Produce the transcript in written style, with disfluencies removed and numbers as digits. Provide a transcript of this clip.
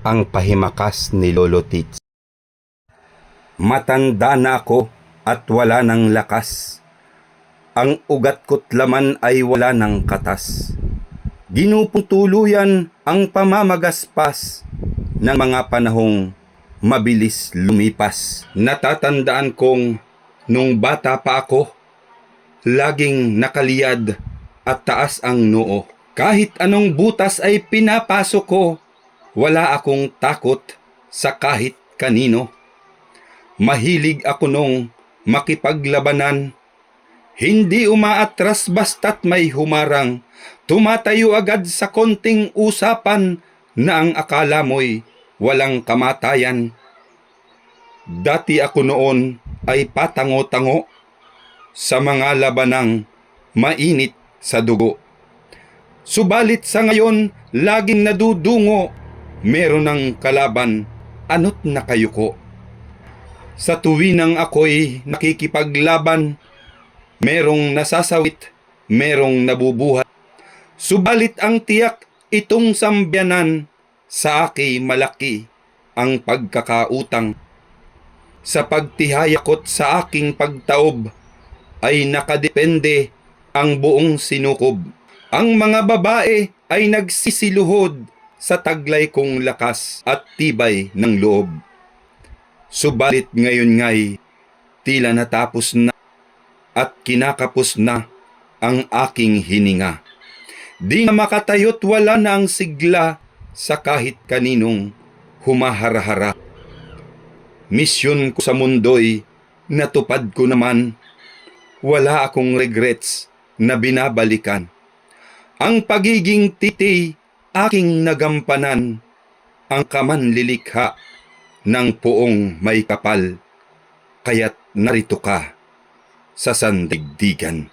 ang pahimakas ni Lolo Tits. Matanda na ako at wala ng lakas. Ang ugat ko't laman ay wala ng katas. Ginuputuluyan ang pamamagaspas ng mga panahong mabilis lumipas. Natatandaan kong nung bata pa ako, laging nakaliyad at taas ang noo. Kahit anong butas ay pinapasok ko, wala akong takot sa kahit kanino. Mahilig ako nung makipaglabanan, hindi umaatras basta't may humarang. Tumatayo agad sa konting usapan na ang akala mo'y walang kamatayan. Dati ako noon ay patango-tango sa mga labanang mainit sa dugo. Subalit sa ngayon, laging nadudungo, meron ng kalaban, ano't nakayuko. Sa tuwinang ako'y nakikipaglaban, merong nasasawit, merong nabubuhat. Subalit ang tiyak itong sambayanan, sa aki malaki ang pagkakautang. Sa pagtihayakot sa aking pagtaob, ay nakadepende ang buong sinukob. Ang mga babae ay nagsisiluhod sa taglay kong lakas at tibay ng loob. Subalit ngayon nga'y tila natapos na at kinakapos na ang aking hininga. Di na makatayo't wala na ang sigla sa kahit kaninong humaharahara. Misyon ko sa mundo'y natupad ko naman. Wala akong regrets na binabalikan. Ang pagiging titi aking nagampanan, ang kamanlilikha ng poong may kapal, kaya't narito ka sa sandigdigan.